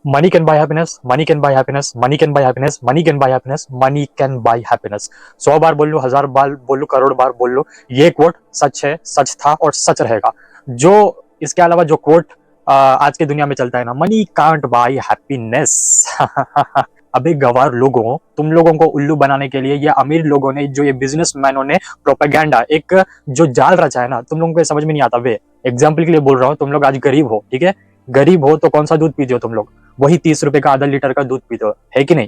Money can buy happiness, money can buy happiness, money can buy happiness, money can buy happiness, money can buy happiness. 100 बार बोल लो, 1000 बार बोल लो, करोड़ बार बोल लो, ये coat सच है, सच था और सच रहेगा। जो इसके अलावा जो कोट आज की दुनिया में चलता है ना, मनी कांट बाय हैप्पीनेस। अबे गवार लोगों, तुम लोगों को उल्लू बनाने के लिए ये अमीर लोगों ने, जो ये बिजनेसमैनों ने प्रोपेगेंडा एक जो जाल रचा है ना, तुम लोगों को समझ में नहीं आता वे। एग्जाम्पल के लिए बोल रहा हूँ, तुम लोग आज गरीब हो, ठीक है? गरीब हो तो कौन सा दूध पीते हो तुम लोग? वही 30 रुपए का आधा लीटर का दूध पीते हो, है कि नहीं?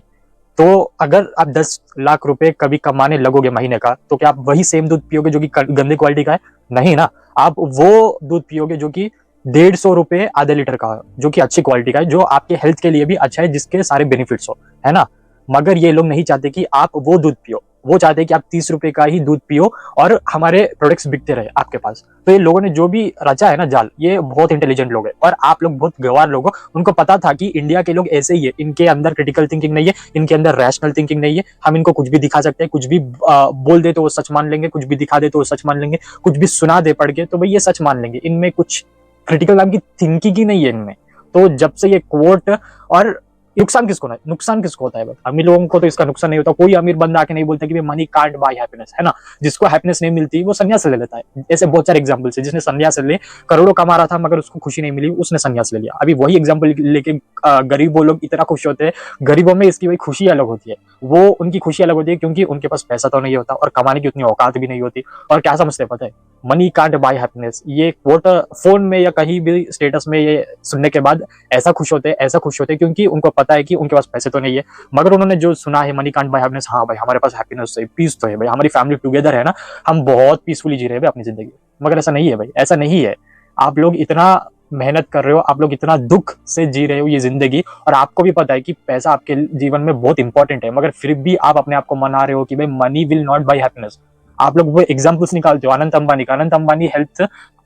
तो अगर आप 10 लाख रुपए कभी कमाने लगोगे महीने का, तो क्या आप वही सेम दूध पियोगे जो कि गंदे क्वालिटी का है? नहीं ना। आप वो दूध पियोगे जो कि 150 रुपए आधे लीटर का है, जो कि अच्छी क्वालिटी का है, जो आपके हेल्थ के लिए भी अच्छा है, जिसके सारे बेनिफिट्स हो, है ना? मगर ये लोग नहीं चाहते कि आप वो दूध पियो, वो चाहते हैं कि आप 30 रुपए का ही दूध पियो और हमारे प्रोडक्ट्स बिकते रहे आपके पास। तो ये लोगों ने जो भी रचा है ना जाल, ये बहुत इंटेलिजेंट लोग हैं और आप लोग बहुत गंवार लोग हो। उनको पता था कि इंडिया के लोग ऐसे ही है, इनके अंदर क्रिटिकल थिंकिंग नहीं है, इनके अंदर रैशनल थिंकिंग नहीं है। हम इनको कुछ भी दिखा सकते हैं, कुछ भी बोल दे तो वो सच मान लेंगे, कुछ भी दिखा दे तो वो सच मान लेंगे, कुछ भी सुना दे पढ़ के तो भाई ये सच मान लेंगे। इनमें कुछ क्रिटिकल नाम की थिंकिंग ही नहीं है इनमें। तो जब से ये कोर्ट और नुकसान किसको ना, नुकसान किसको होता है? अमीर लोगों को तो इसका नुकसान नहीं होता। कोई अमीर बंदा आके नहीं बोलता कि मनी कांट बाय हैप्पीनेस, है ना? जिसको हैप्पीनेस नहीं मिलती वो संन्यास ले लेता है। ऐसे बहुत सारे एग्जांपल्स है, जिसने संन्यास ले, करोड़ों कमा रहा था मगर उसको खुशी नहीं मिली, उसने संन्यास ले लिया। अभी वही एग्जांपल लेके गरीब वो लोग इतना खुश होते हैं। गरीबों में इसकी वही खुशी अलग होती है, वो उनकी खुशी अलग होती है, क्योंकि उनके पास पैसा तो नहीं होता और कमाने की उतनी औकात भी नहीं होती। और क्या समझते पता है? मनी कांट बाय हैप्पीनेस, ये कोट फोन में या कहीं भी स्टेटस में ये सुनने के बाद ऐसा खुश होते हैं, ऐसा खुश होते हैं, क्योंकि उनको पता है कि उनके पास पैसे तो नहीं है, मगर उन्होंने जो सुना है मनी कांट बाय हैप्पीनेस, हाँ भाई हमारे पास हैप्पीनेस है, पीस तो है भाई, हमारी फैमिली टुगेदर है ना, हम बहुत पीसफुली जी रहे हैं अपनी जिंदगी। मगर ऐसा नहीं है भाई, ऐसा नहीं है। आप लोग इतना मेहनत कर रहे हो, आप लोग इतना दुख से जी रहे हो ये जिंदगी, और आपको भी पता है कि पैसा आपके जीवन में बहुत इंपॉर्टेंट है, मगर फिर भी आप अपने आप को मना रहे हो कि भाई money will not buy happiness. आप लोग वो एग्जाम्पल्स निकालते हो अनंत अंबानी का। अनंत अंबानी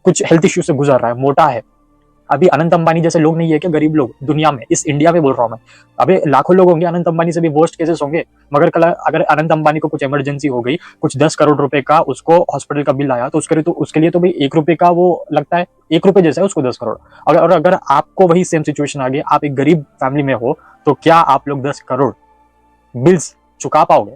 कुछ हेल्थ इश्यू से गुजर रहा है, मोटा है। अभी अनंत अंबानी जैसे लोग नहीं है क्या गरीब लोग दुनिया में? इस इंडिया में बोल रहा हूँ मैं। अबे लाखों लोग होंगे, अनंत अंबानी से भी वर्स्ट केसेस होंगे। मगर कल अगर अनंत अंबानी को कुछ इमरजेंसी हो गई, कुछ 10 करोड़ रुपए का उसको हॉस्पिटल का बिल आया, तो उसके लिए तो भाई 1 रुपए का वो लगता है, 1 रुपए जैसा है उसको 10 करोड़। अगर आपको वही सेम सिचुएशन आ गई, आप एक गरीब फैमिली में हो, तो क्या आप लोग 10 करोड़ बिल्स चुका पाओगे?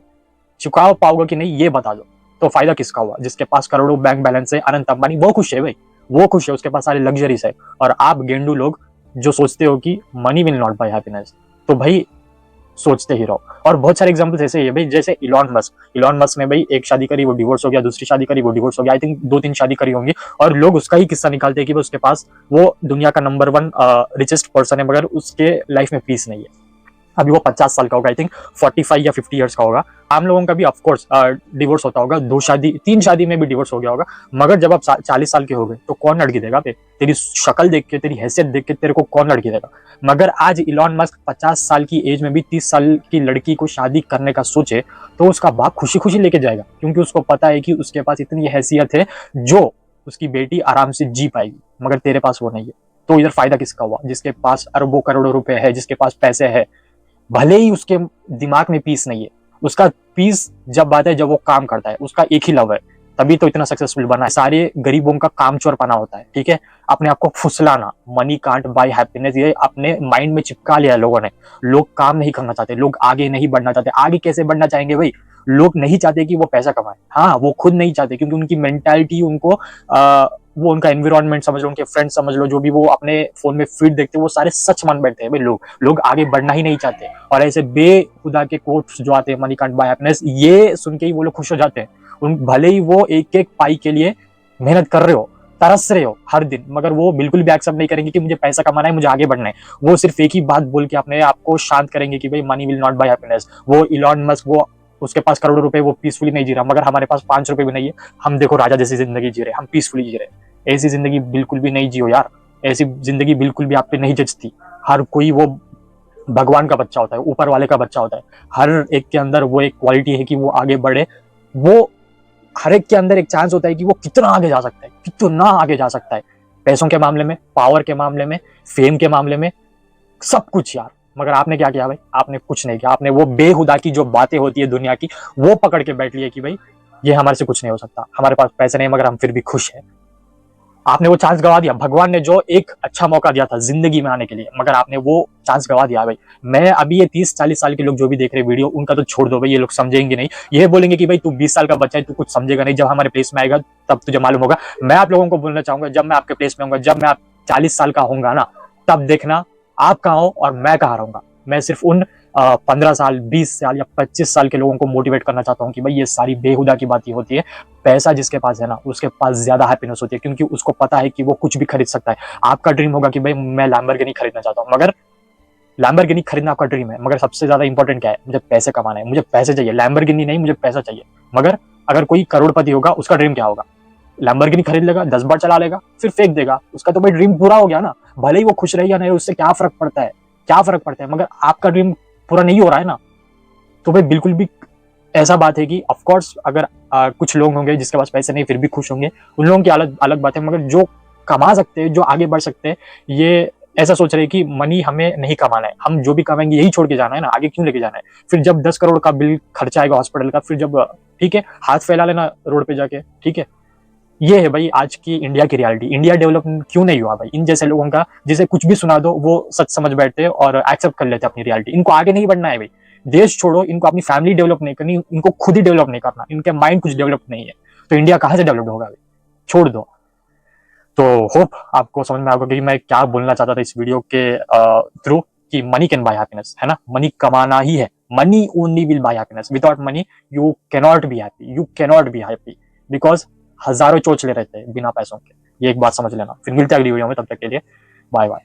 चुका पाओगे कि नहीं ये बता दो। तो फायदा किसका हुआ? जिसके पास करोड़ों बैंक बैलेंस है, अनंत अंबानी, वो खुश है भाई, वो खुश है, उसके पास सारे लग्जरीज है। और आप गेंडू लोग जो सोचते हो कि money will not buy happiness, तो भाई सोचते ही रहो। और बहुत सारे एग्जांपल्स ऐसे ही है भाई, जैसे इलॉन मस्क ने भाई एक शादी करी, वो डिवोर्स हो गया, दूसरी शादी करी, वो डिवोर्स हो गया, आई थिंक 2-3 शादी करी होंगी, और लोग उसका ही किस्सा निकालते हैं कि उसके पास वो दुनिया का नंबर 1 रिचेस्ट पर्सन है, मगर उसके लाइफ में पीस नहीं है। अभी वो 50 साल का होगा, आई थिंक 45 या 50 ईयर्स का होगा। आम लोगों का भी ऑफकोर्स डिवोर्स होता होगा, 2 शादी 3 शादी में भी डिवोर्स हो गया होगा। मगर जब आप 40 साल के हो गए, तो कौन लड़की देगा पे? तेरी शक्ल देख के, तेरी हैसियत देख के तेरे को कौन लड़की देगा? मगर आज इलॉन मस्क 50 साल की एज में भी 30 साल की लड़की को शादी करने का सोचे, तो उसका बाप खुशी खुशी लेके जाएगा, क्योंकि उसको पता है कि उसके पास इतनी हैसियत है जो उसकी बेटी आराम से जी पाएगी। मगर तेरे पास वो नहीं है। तो इधर फायदा किसका हुआ? जिसके पास अरबों करोड़ों रुपए है, जिसके पास पैसे है, भले ही उसके दिमाग में पीस नहीं है। उसका पीस जब बात है, जब वो काम करता है, उसका एक ही लव है, तभी तो इतना सक्सेसफुल बना है। सारे गरीबों का कामचोर पना होता है, ठीक है? अपने आप को फुसलाना, मनी कांट बाय हैप्पीनेस, ये अपने माइंड में चिपका लिया है लोगों ने। लोग काम नहीं करना चाहते, लोग आगे नहीं बढ़ना चाहते। आगे कैसे बढ़ना चाहेंगे भाई? लोग नहीं चाहते कि वो पैसा कमाए, हाँ वो खुद नहीं चाहते, क्योंकि उनकी मेंटालिटी उनको वो उनका एनवायरमेंट समझ लो, उनके फ्रेंड्स समझ लो, जो भी वो अपने फोन में फीड देखते हैं, वो सारे सच मान बैठते हैं भाई। लोग आगे बढ़ना ही नहीं चाहते, और ऐसे बेखुदा के कोट्स जो आते हैं, मनी कांट बाय हैप्पीनेस, ये सुन के ही वो लोग खुश हो जाते हैं। उन भले ही वो एक एक पाई के लिए मेहनत कर रहे हो, तरस रहे हो हर दिन, मगर वो बिल्कुल भी एक्सेप्ट नहीं करेंगे कि मुझे पैसा कमाना है, मुझे आगे बढ़ना है। वो सिर्फ एक ही बात बोल के अपने आप को शांत करेंगे कि भाई money will not buy happiness. वो इलॉन मस्क, वो उसके पास करोड़ों रुपए, वो पीसफुली नहीं जी रहा, मगर हमारे पास 5 रुपए भी नहीं है, हम देखो राजा जैसी जिंदगी जी रहे, हम पीसफुली जी रहे। ऐसी जिंदगी बिल्कुल भी नहीं जियो यार, ऐसी जिंदगी बिल्कुल भी आप पे नहीं जचती। हर कोई वो भगवान का बच्चा होता है, ऊपर वाले का बच्चा होता है। हर एक के अंदर वो एक क्वालिटी है कि वो आगे बढ़े। वो हर एक के अंदर एक चांस होता है कि वो कितना आगे जा सकता है, कितना आगे जा सकता है, पैसों के मामले में, पावर के मामले में, फेम के मामले में, सब कुछ यार। मगर आपने क्या किया भाई? आपने कुछ नहीं किया। आपने वो बेहुदा की जो बातें होती है दुनिया की, वो पकड़ के बैठ लिया कि भाई ये हमारे से कुछ नहीं हो सकता, हमारे पास पैसे नहीं मगर हम फिर भी खुश हैं। आपने वो चांस गवा दिया। भगवान ने जो एक अच्छा मौका दिया था जिंदगी में आने के लिए, मगर आपने वो चांस गवा दिया भाई। मैं अभी ये 30-40 साल के लोग जो भी देख रहे वीडियो, उनका तो छोड़ दो भाई, ये लोग समझेंगे नहीं। ये बोलेंगे कि भाई तू 20 साल का बच्चा है, तू कुछ समझेगा नहीं, जब हमारे प्लेस में आएगा तब तुझे मालूम होगा। मैं आप लोगों को बोलना चाहूंगा, जब मैं आपके प्लेस में होऊंगा, जब मैं 40 साल का होऊंगा ना, तब देखना आप कहाँ हो और मैं कहाँ रहूंगा। मैं सिर्फ उन 15 साल, 20 साल या 25 साल के लोगों को मोटिवेट करना चाहता हूँ कि भाई ये सारी बेहुदा की बातें होती है। पैसा जिसके पास है ना, उसके पास ज्यादा हैप्पीनेस होती है, क्योंकि उसको पता है कि वो कुछ भी खरीद सकता है। आपका ड्रीम होगा कि भाई मैं लैम्बोर्गिनी खरीदना चाहता हूँ, मगर लैम्बोर्गिनी खरीदना आपका ड्रीम है, मगर सबसे ज्यादा इंपॉर्टेंट क्या है? मुझे पैसे कमाना है, मुझे पैसे चाहिए। लैम्बोर्गिनी नहीं, मुझे पैसा चाहिए। मगर अगर कोई करोड़पति होगा, उसका ड्रीम क्या होगा? लैम्बोर्गिनी खरीद लेगा, 10 बार चला लेगा, फिर फेंक देगा। उसका तो भाई ड्रीम पूरा हो गया ना। भले ही वो खुश रहे या नहीं, उससे क्या फर्क पड़ता है? क्या फर्क पड़ता है? मगर आपका ड्रीम पूरा नहीं हो रहा है ना, तो भाई बिल्कुल भी ऐसा बात है कि ऑफ कोर्स अगर कुछ लोग होंगे जिसके पास पैसे नहीं फिर भी खुश होंगे, उन लोगों की अलग अलग बात है। मगर जो कमा सकते हैं, जो आगे बढ़ सकते हैं, ये ऐसा सोच रहे हैं कि मनी हमें नहीं कमाना है, हम जो भी कमाएंगे यही छोड़ के जाना है ना, आगे क्यों लेके जाना है? फिर जब 10 करोड़ का बिल खर्चा आएगा हॉस्पिटल का, फिर जब ठीक है हाथ फैला लेना रोड पे जाके, ठीक है। ये है भाई आज की इंडिया की रियलिटी। इंडिया डेवलप क्यों नहीं हुआ भाई? इन जैसे लोगों का, जिसे कुछ भी सुना दो वो सच समझ बैठते हैं और एक्सेप्ट कर लेते हैं अपनी रियलिटी। इनको आगे नहीं बढ़ना है भाई। देश छोड़ो, इनको अपनी फैमिली डेवलप नहीं करनी, इनको खुद ही डेवलप नहीं करना, इनके माइंड कुछ डेवलप नहीं है, तो इंडिया कहां से डेवलप होगा भाई? छोड़ दो। तो होप आपको समझ में आएगा कि मैं क्या बोलना चाहता था इस वीडियो के थ्रू, कि मनी कैन बाय हैप्पीनेस, है ना। मनी कमाना ही है, money only will buy happiness. Without money you cannot be happy, you cannot be happy, because हजारों चोचले रहते हैं बिना पैसों के। ये एक बात समझ लेना। फिर मिलते हैं अगली वीडियो में, तब तक के लिए बाय बाय।